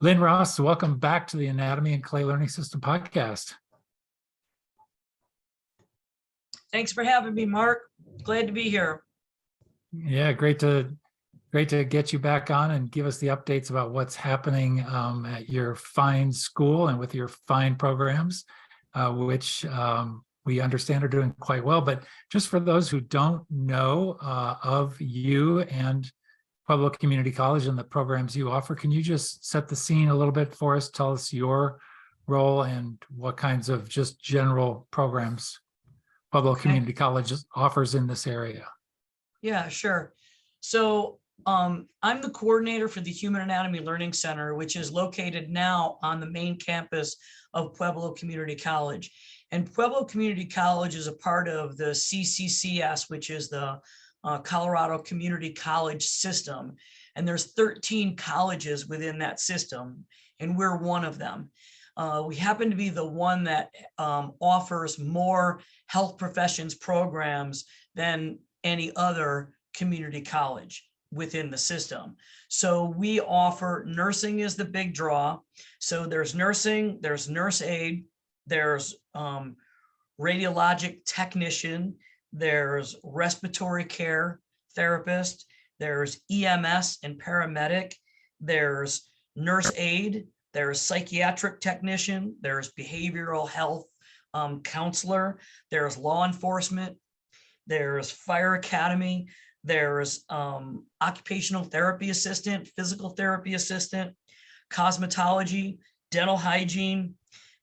Lynne Ross, welcome back to the Anatomy and Clay Learning System podcast. Thanks for having me, Mark. Glad to be here. Yeah, great to get you back on and give us the updates about what's happening at your fine school and with your fine programs, which we understand are doing quite well. But just for those who don't know of you and Pueblo Community College and the programs you offer, can you just set the scene a little bit for us? Tell us your role and what kinds of just general programs Pueblo Community College offers in this area. Yeah, sure. So I'm the coordinator for the Human Anatomy Learning Center, which is located now on the main campus of Pueblo Community College. And Pueblo Community College is a part of the CCCS, which is the Colorado Community College system. And there's 13 colleges within that system, and we're one of them. We happen to be the one that offers more health professions programs than any other community college within the system. So we offer nursing is the big draw. So there's nursing, there's nurse aide, there's radiologic technician, there's respiratory care therapist, there's EMS and paramedic, there's nurse aide, there's psychiatric technician, there's behavioral health counselor, there's law enforcement, there's fire academy, there's occupational therapy assistant, physical therapy assistant, cosmetology, dental hygiene,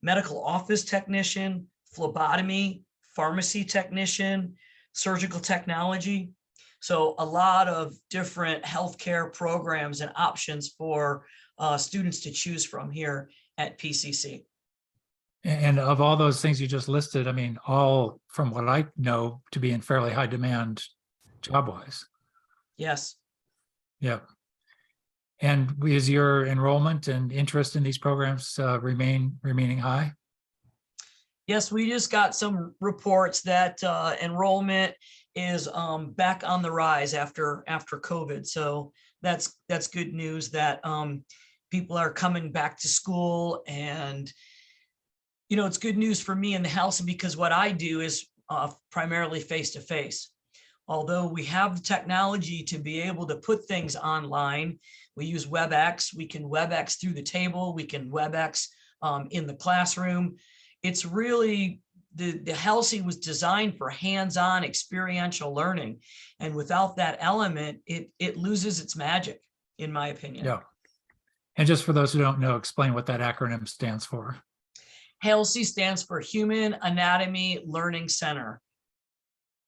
medical office technician, phlebotomy, pharmacy technician, surgical technology. So a lot of different healthcare programs and options for students to choose from here at PCC. And of all those things you just listed, I mean, all from what I know to be in fairly high demand job-wise. Yes. Yeah. And is your enrollment and interest in these programs remaining high? Yes, we just got some reports that enrollment is back on the rise after COVID. So that's good news that people are coming back to school. And you know, it's good news for me in the house because what I do is primarily face-to-face. Although we have the technology to be able to put things online, we use WebEx. We can WebEx through the table. We can WebEx in the classroom. It's really, the HELSI was designed for hands-on experiential learning. And without that element, it loses its magic, in my opinion. Yeah. And just for those who don't know, explain what that acronym stands for. HELSI stands for Human Anatomy Learning Center.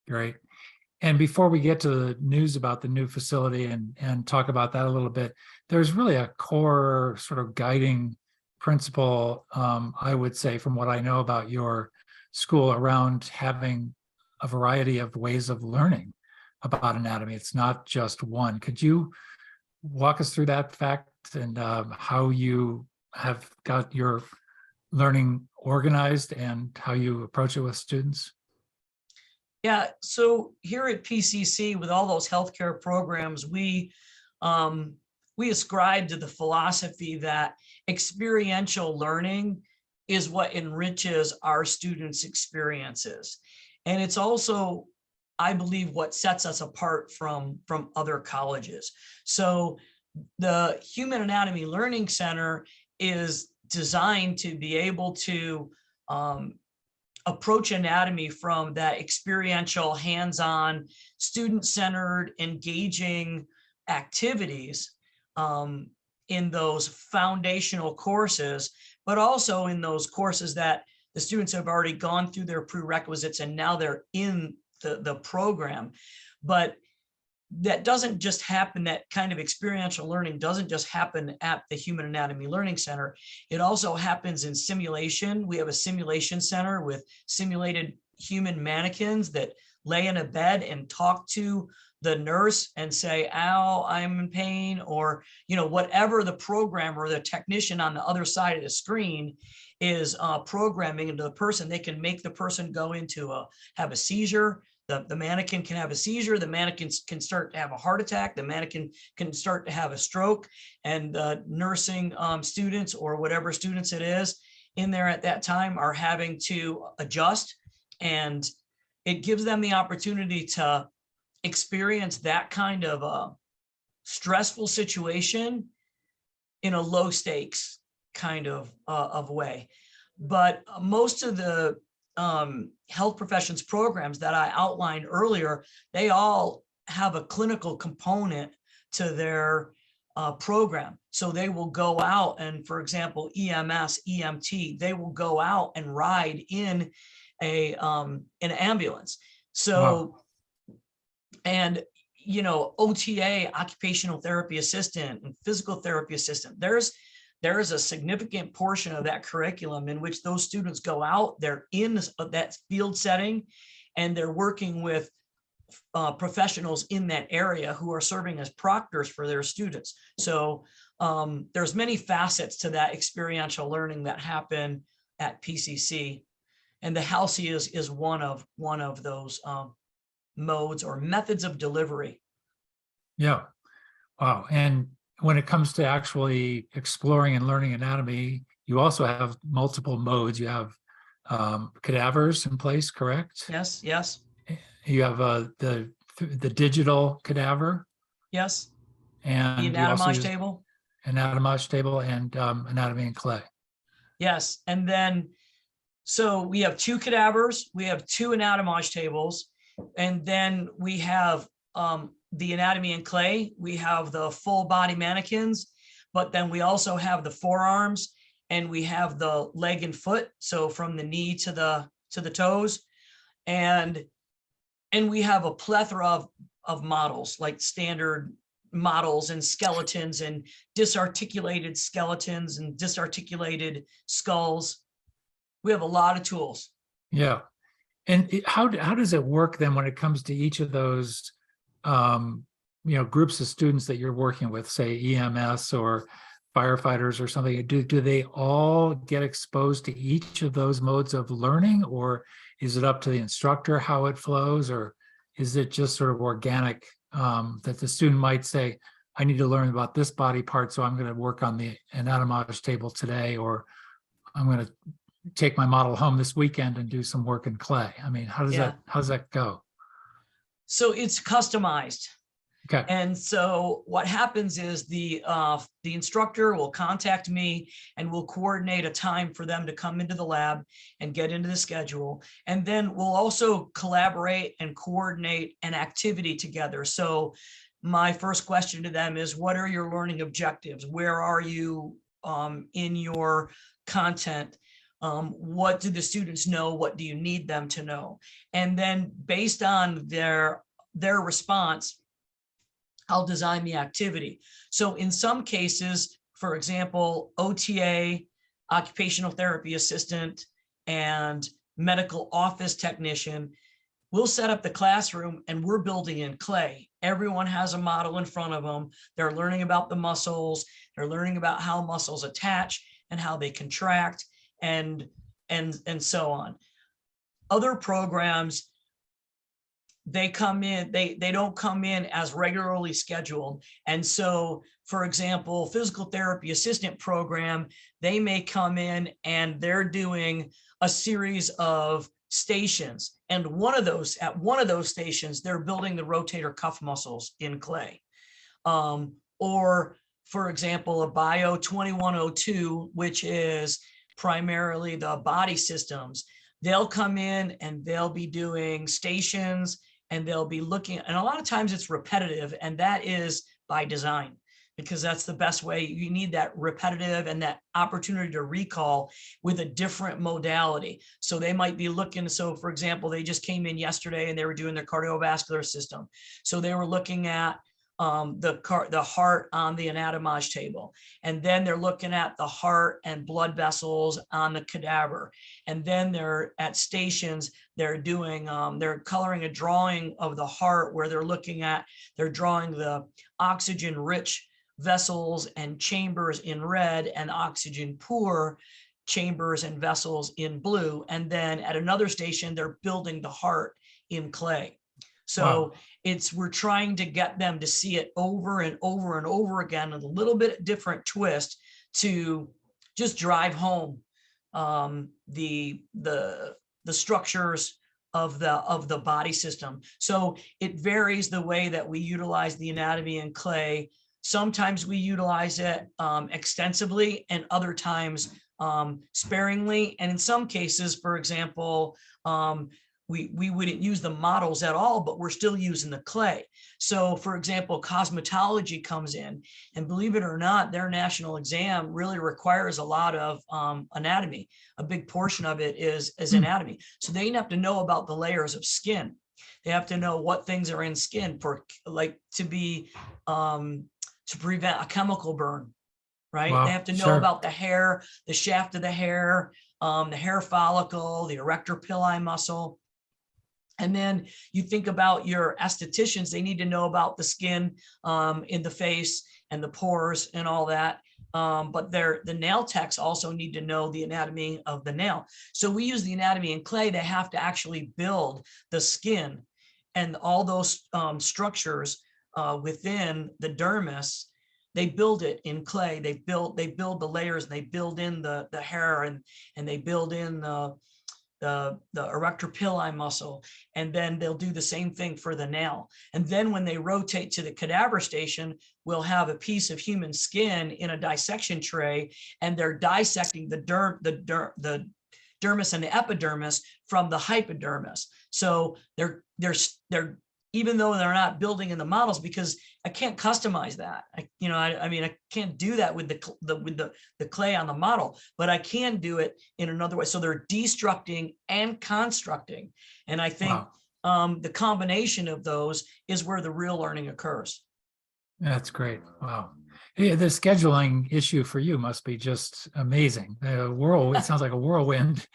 Great. And before we get to the news about the new facility and talk about that a little bit, there's really a core sort of guiding principle, I would say, from what I know about your school, around having a variety of ways of learning about anatomy. It's not just one. Could you walk us through that fact and how you have got your learning organized and how you approach it with students? Yeah, so here at PCC, with all those healthcare programs, we ascribe to the philosophy that experiential learning is what enriches our students' experiences. And it's also, I believe, what sets us apart from other colleges. So the Human Anatomy Learning Center is designed to be able to approach anatomy from that experiential, hands-on, student-centered, engaging activities in those foundational courses, but also in those courses that the students have already gone through their prerequisites and now they're in the program. But that doesn't just happen, that kind of experiential learning doesn't just happen at the Human Anatomy Learning Center. It also happens in simulation. We have a simulation center with simulated human mannequins that lay in a bed and talk to the nurse and say, ow, I'm in pain, or, you know, whatever the programmer or the technician on the other side of the screen is programming into the person. They can make the person go into have a seizure. the mannequin can have a seizure, the mannequin can start to have a heart attack, the mannequin can start to have a stroke, and the nursing students or whatever students it is in there at that time are having to adjust, and it gives them the opportunity to experience that kind of a stressful situation in a low stakes kind of way. But most of the health professions programs that I outlined earlier, they all have a clinical component to their program. So they will go out and, for example, EMS, EMT, they will go out and ride in an ambulance. So, Wow. and OTA, occupational therapy assistant, and physical therapy assistant, there is a significant portion of that curriculum in which those students go out, they're in that field setting, and they're working with professionals in that area who are serving as proctors for their students. So there's many facets to that experiential learning that happen at PCC, and the HALCI is one of those modes or methods of delivery. Yeah. Wow. And when it comes to actually exploring and learning anatomy, you also have multiple modes. You have cadavers in place, correct? Yes, yes, You have the digital cadaver, yes. The and you also anatomage use table. anatomage table and anatomy in clay. Yes, and then, so we have 2 cadavers, we have 2 anatomage tables, and then we have the anatomy in clay, we have the full body mannequins, but then we also have the forearms, and we have the leg and foot, so from the knee to the toes, and we have a plethora of models, like standard models and skeletons and disarticulated skeletons and disarticulated skulls. We have a lot of tools. Yeah. And how does it work then when it comes to each of those groups of students that you're working with, say EMS or firefighters or something? Do they all get exposed to each of those modes of learning, or is it up to the instructor how it flows, or is it just sort of organic that the student might say, I need to learn about this body part, so I'm going to work on the anatomage table today, or I'm going to take my model home this weekend and do some work in clay? I mean, how does that go? So it's customized. Okay. And so what happens is the instructor will contact me, and we'll coordinate a time for them to come into the lab and get into the schedule. And then we'll also collaborate and coordinate an activity together. So my first question to them is, what are your learning objectives? Where are you in your content? What do the students know? What do you need them to know? And then based on their response, I'll design the activity. So in some cases, for example, OTA, occupational therapy assistant, and medical office technician, we'll set up the classroom and we're building in clay. Everyone has a model in front of them. They're learning about the muscles. They're learning about how muscles attach and how they contract, and so on. Other programs, they come in, they don't come in as regularly scheduled. And so, for example, physical therapy assistant program, they may come in and they're doing a series of stations. And at one of those stations, they're building the rotator cuff muscles in clay. Or, for example, a Bio 2102, which is primarily the body systems, they'll come in and they'll be doing stations, and they'll be looking, and a lot of times it's repetitive, and that is by design, because that's the best way. You need that repetitive and that opportunity to recall with a different modality. So they might be looking, so for example, they just came in yesterday and they were doing their cardiovascular system. So they were looking at the heart on the anatomage table, and then they're looking at the heart and blood vessels on the cadaver, and then they're at stations, they're doing they're coloring a drawing of the heart where they're drawing the oxygen rich vessels and chambers in red and oxygen poor chambers and vessels in blue. And then at another station, they're building the heart in clay. So we're trying to get them to see it over and over and over again with a little bit different twist to just drive home the structures of the body system. So it varies the way that we utilize the anatomy in clay. Sometimes we utilize it extensively, and other times sparingly. And in some cases, for example, we wouldn't use the models at all, but we're still using the clay. So for example, cosmetology comes in, and believe it or not, their national exam really requires a lot of anatomy. A big portion of it is anatomy. So they have to know about the layers of skin. They have to know what things are in skin for, like, to prevent a chemical burn, right? Wow, They have to know sure. about the hair, the shaft of the hair follicle, the erector pili muscle. And then you think about your estheticians, they need to know about the skin in the face and the pores and all that. But the nail techs also need to know the anatomy of the nail. So we use the anatomy in clay. They have to actually build the skin and all those structures within the dermis. They build it in clay. They build the layers, and they build in the hair, and they build in the erector pili muscle, and then they'll do the same thing for the nail. And then when they rotate to the cadaver station, we'll have a piece of human skin in a dissection tray, and they're dissecting the dermis and the epidermis from the hypodermis. So they're even though they're not building in the models, because I can't customize that. I mean, I can't do that with the clay on the model, but I can do it in another way. So they're destructing and constructing. And I think the combination of those is where the real learning occurs. That's great. Wow. Yeah, the scheduling issue for you must be just amazing. It sounds like a whirlwind.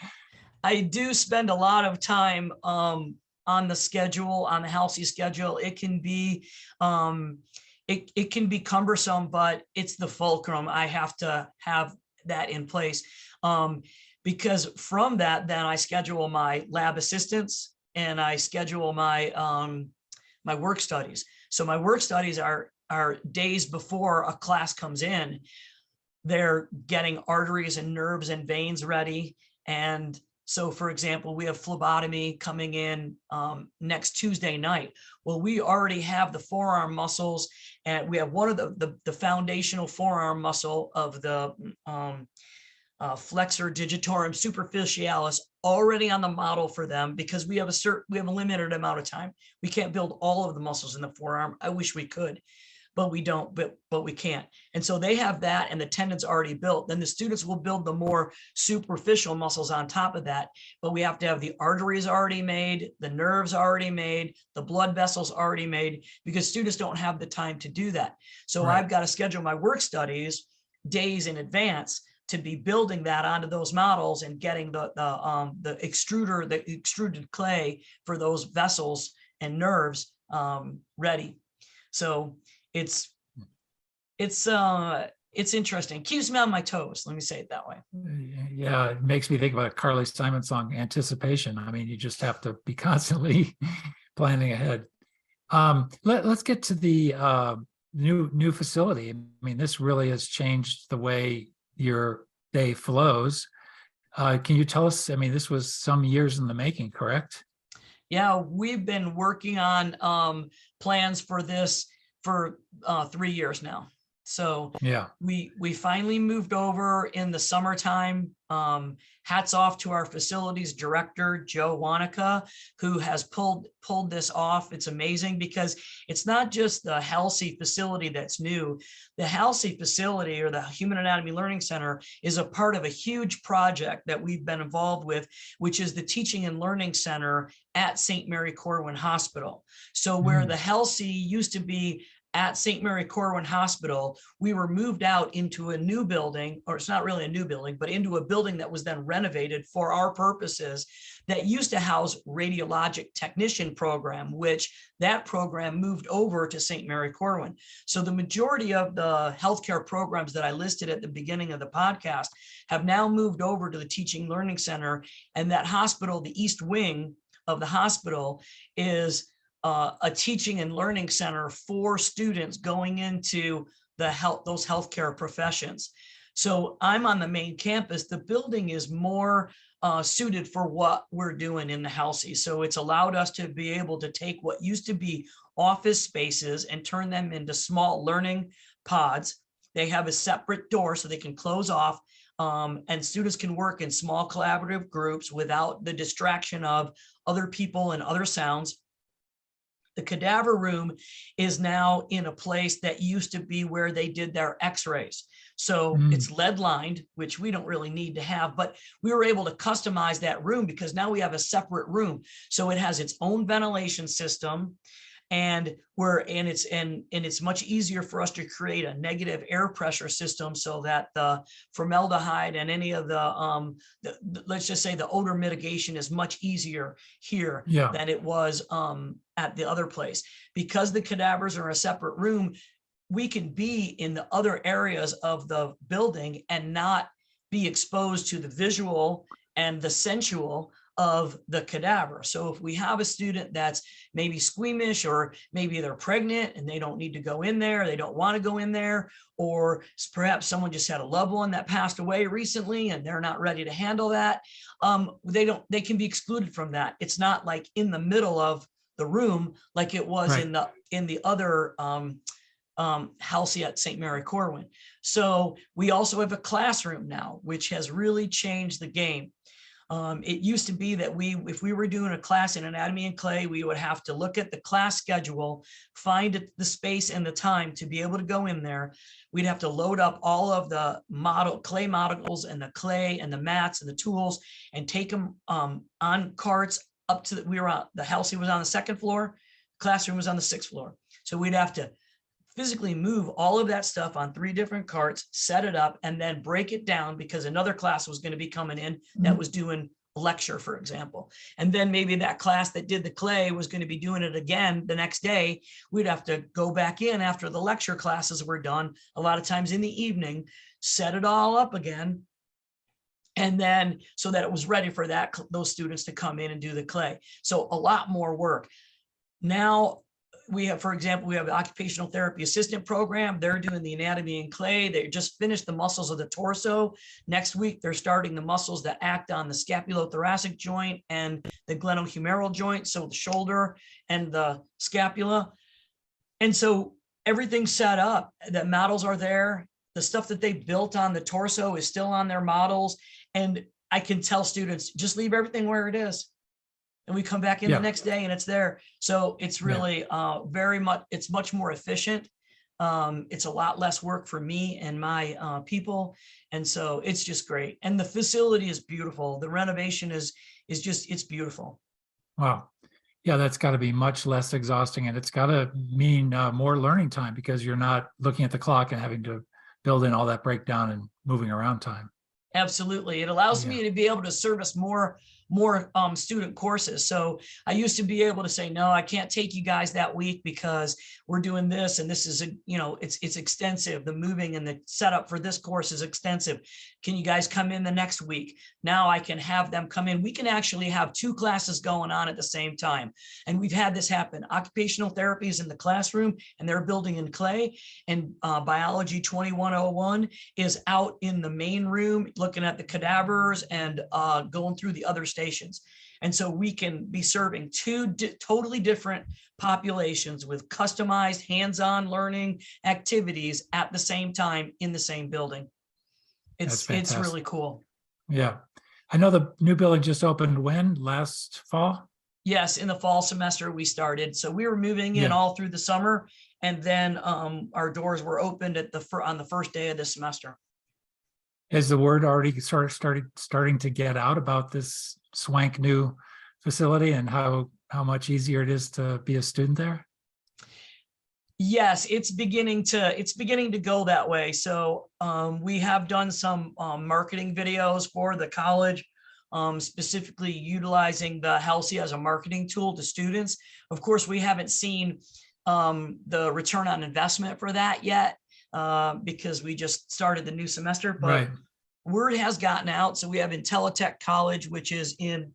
I do spend a lot of time on the schedule, on the HALCI schedule. It can be it can be cumbersome, but it's the fulcrum. I have to have that in place because from that, then I schedule my lab assistants, and I schedule my my work studies. So my work studies are days before a class comes in. They're getting arteries and nerves and veins ready. And so, for example, we have phlebotomy coming in next Tuesday night. Well, we already have the forearm muscles, and we have one of the foundational forearm muscle of the flexor digitorum superficialis already on the model for them, because we have a limited amount of time. We can't build all of the muscles in the forearm. I wish we could, but we don't, but we can't. And so they have that, and the tendons already built. Then the students will build the more superficial muscles on top of that. But we have to have the arteries already made, the nerves already made, the blood vessels already made, because students don't have the time to do that. So Right. I've got to schedule my work studies days in advance to be building that onto those models and getting the extruded clay for those vessels and nerves ready. So it's interesting. Keeps me on my toes. Let me say it that way. Yeah, it makes me think about a Carly Simon song, Anticipation. I mean, you just have to be constantly planning ahead. Let's get to the new facility. I mean, this really has changed the way your day flows. Can you tell us, I mean, this was some years in the making, correct? Yeah, we've been working on plans for this for 3 years now. So yeah, we finally moved over in the summertime. Hats off to our facilities director, Joe Wanaka, who has pulled this off. It's amazing, because it's not just the HALCI facility that's new. The HALCI facility, or the Human Anatomy Learning Center, is a part of a huge project that we've been involved with, which is the Teaching and Learning Center at St. Mary Corwin Hospital. So where the HALCI used to be at St. Mary Corwin Hospital, we were moved out into a new building, or it's not really a new building, but into a building that was then renovated for our purposes, that used to house radiologic technician program, which that program moved over to St. Mary Corwin. So the majority of the healthcare programs that I listed at the beginning of the podcast have now moved over to the Teaching Learning Center, and that hospital, the East Wing of the hospital, is a teaching and learning center for students going into those healthcare professions. So I'm on the main campus. The building is more suited for what we're doing in the Halsey. So it's allowed us to be able to take what used to be office spaces and turn them into small learning pods. They have a separate door so they can close off, and students can work in small collaborative groups without the distraction of other people and other sounds. The cadaver room is now in a place that used to be where they did their x-rays. So it's lead lined, which we don't really need to have, but we were able to customize that room because now we have a separate room. So it has its own ventilation system, and it's much easier for us to create a negative air pressure system so that the formaldehyde and any of the let's just say the odor mitigation is much easier here than it was at the other place. Because the cadavers are a separate room, we can be in the other areas of the building and not be exposed to the visual and the sensual of the cadaver. So if we have a student that's maybe squeamish, or maybe they're pregnant and they don't need to go in there, they don't want to go in there, or perhaps someone just had a loved one that passed away recently and they're not ready to handle that, they can be excluded from that. It's not like in the middle of the room like it was in the other Halsey at St. Mary Corwin. So we also have a classroom now, which has really changed the game. It used to be that if we were doing a class in anatomy and clay, we would have to look at the class schedule, find the space and the time to be able to go in there. We'd have to load up all of the clay models and the clay and the mats and the tools and take them on carts up to the Halsey was on the 2nd floor, classroom was on the 6th floor. So we'd have to physically move all of that stuff on 3 different carts, set it up, and then break it down because another class was going to be coming in that was doing a lecture, for example. And then maybe that class that did the clay was going to be doing it again the next day. We'd have to go back in after the lecture classes were done, a lot of times in the evening, set it all up again, and then so that it was ready for those students to come in and do the clay. So a lot more work. Now, we have, for example, we have the occupational therapy assistant program. They're doing the anatomy and clay. They just finished the muscles of the torso. Next week, they're starting the muscles that act on the scapulothoracic joint and the glenohumeral joint, so the shoulder and the scapula. And so everything's set up. The models are there. The stuff that they built on the torso is still on their models. And I can tell students, just leave everything where it is. And we come back in the next day and it's there. So it's really it's much more efficient. It's a lot less work for me and my people. And so it's just great. And the facility is beautiful. The renovation is just, it's beautiful. Wow. Yeah, that's got to be much less exhausting, and it's got to mean more learning time because you're not looking at the clock and having to build in all that breakdown and moving around time. Absolutely. It allows me to be able to service more student courses. So I used to be able to say, no, I can't take you guys that week because we're doing this and this is, it's extensive. The moving and the setup for this course is extensive. Can you guys come in the next week? Now I can have them come in. We can actually have 2 classes going on at the same time. And we've had this happen. Occupational therapy is in the classroom and they're building in clay, and biology 2101 is out in the main room looking at the cadavers and going through the other stations. And so we can be serving 2 totally different populations with customized hands-on learning activities at the same time in the same building. It's really cool. Yeah. I know the new building just opened when? Last fall? Yes, in the fall semester we started. So we were moving in all through the summer, and then our doors were opened on the first day of the semester. Has the word already starting to get out about this swank new facility and how much easier it is to be a student there? Yes, it's beginning to go that way. So we have done some marketing videos for the college, specifically utilizing the Halsey as a marketing tool to students. Of course, we haven't seen the return on investment for that yet because we just started the new semester, but word has gotten out. So we have Intellitech College, which is in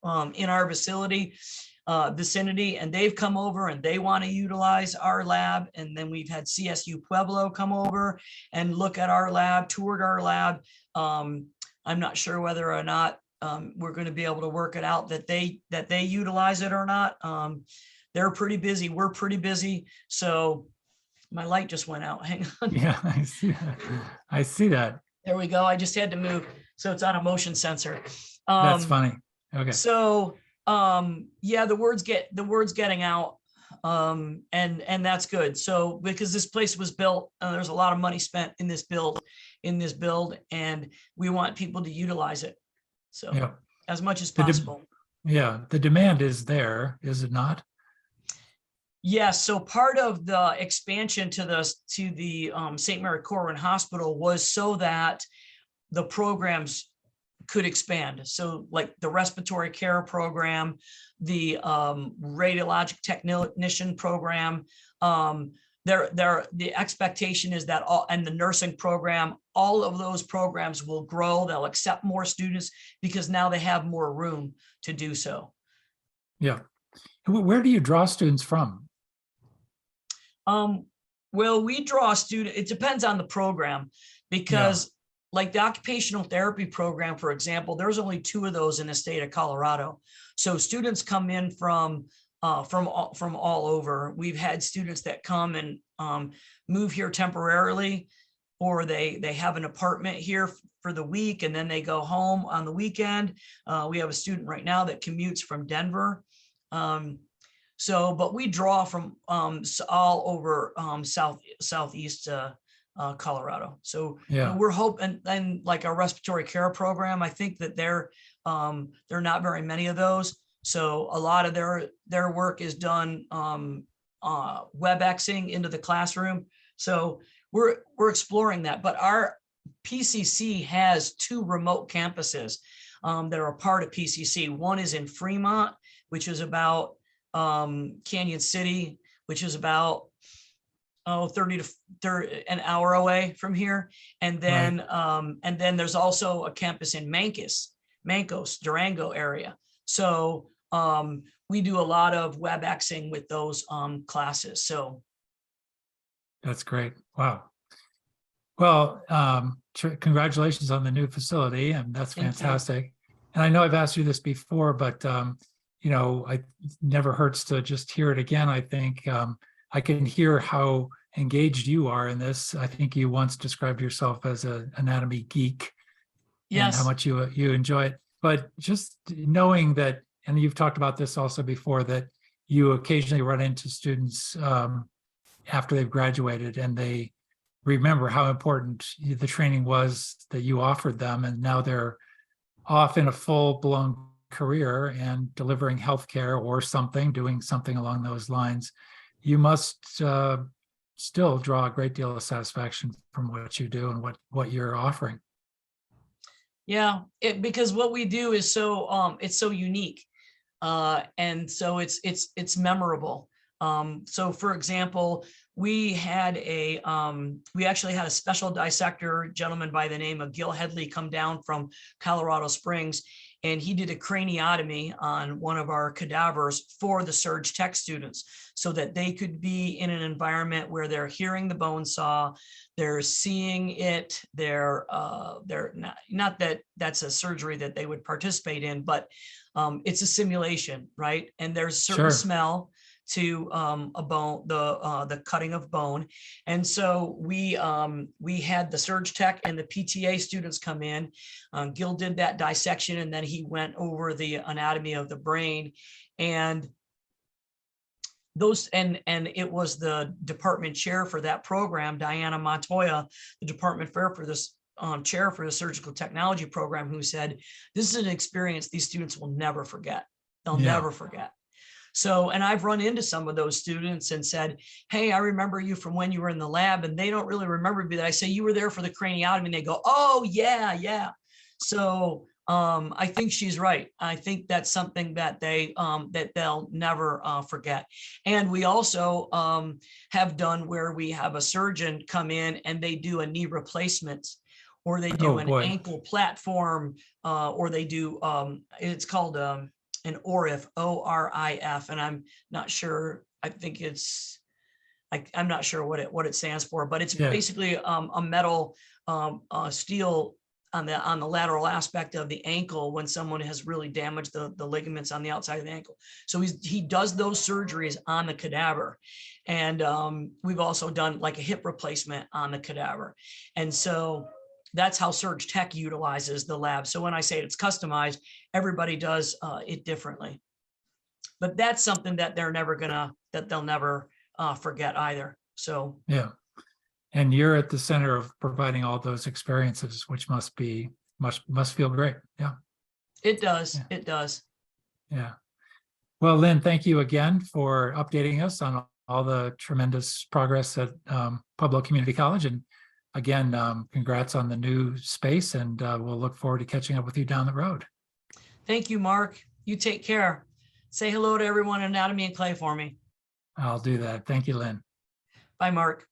our facility. vicinity, and they've come over and they want to utilize our lab. And then we've had CSU Pueblo come over and look at our lab, toured our lab. I'm not sure whether or not we're going to be able to work it out that they utilize it or not. They're pretty busy. We're pretty busy. So my light just went out. Hang on. Yeah, I see that. I see that. There we go. I just had to move. So it's on a motion sensor. That's funny. Okay. So yeah, the word's getting out. And that's good. So because this place was built, there's a lot of money spent in this build, and we want people to utilize it. So yeah, as much as possible. Yeah, the demand is there, is it not? Yes. So part of the expansion to the St. Mary Cortland Hospital was so that the programs could expand. So like the respiratory care program, the radiologic technician program, the expectation is that and the nursing program, all of those programs will grow. They'll accept more students because now they have more room to do so. Yeah. Where do you draw students from? Well, we draw students, it depends on the program, because like the occupational therapy program, for example, there's only 2 of those in the state of Colorado. So students come in from all over. We've had students that come and move here temporarily, or they have an apartment here for the week and then they go home on the weekend. We have a student right now that commutes from Denver. But we draw from all over southeast Colorado. So yeah, we're hoping, and like our respiratory care program, I think that there are not very many of those. So a lot of their work is done WebExing into the classroom. So we're exploring that. But our PCC has 2 remote campuses that are a part of PCC. One is in Fremont, which is about Canyon City, which is about 30 an hour away from here. And then and then there's also a campus in Mancos, Durango area. So we do a lot of WebExing with those classes. So that's great. Wow. Well, congratulations on the new facility, and that's fantastic. And I know I've asked you this before, but you know, it never hurts to just hear it again. I think I can hear how engaged you are in this. I think you once described yourself as an anatomy geek. Yes. And how much you enjoy it. But just knowing that, and you've talked about this also before, that you occasionally run into students after they've graduated and they remember how important the training was that you offered them, and now they're off in a full-blown career and delivering healthcare or something, doing something along those lines. You must still draw a great deal of satisfaction from what you do and what you're offering. Yeah, because what we do is so it's so unique, and so it's memorable. So for example, we actually had a special dissector gentleman by the name of Gil Headley come down from Colorado Springs, and he did a craniotomy on one of our cadavers for the surge tech students so that they could be in an environment where they're hearing the bone saw, they're seeing it, they're not that that's a surgery that they would participate in, but it's a simulation, right? And there's certain smell to a bone, the cutting of bone. And so we had the surge tech and the PTA students come in. Gil did that dissection, and then he went over the anatomy of the brain, and those and it was the department chair for that program, Diana Montoya, the department chair for this chair for the surgical technology program, who said, this is an experience these students will never forget. They'll never forget. So, and I've run into some of those students and said, hey, I remember you from when you were in the lab, and they don't really remember me. That I say, you were there for the craniotomy, and they go, oh yeah. So I think she's right. I think that's something that they'll never forget. And we also have done where we have a surgeon come in and they do a knee replacement, or they do an ankle platform, or they do it's called an ORIF, ORIF, and I'm not sure. I think it's, I'm not sure what it stands for, but it's Yeah. basically a metal steel on the lateral aspect of the ankle when someone has really damaged the ligaments on the outside of the ankle. So he does those surgeries on the cadaver. And we've also done like a hip replacement on the cadaver. And so that's how Surge Tech utilizes the lab. So when I say it's customized, everybody does it differently. But that's something that they'll never forget either. So Yeah. And you're at the center of providing all those experiences, which must feel great. Yeah. it does. Yeah. It does. Yeah. Well, Lynn, thank you again for updating us on all the tremendous progress at Pueblo Community College. And again, congrats on the new space, and we'll look forward to catching up with you down the road. Thank you, Mark. You take care. Say hello to everyone in Anatomy and Clay for me. I'll do that. Thank you, Lynn. Bye, Mark.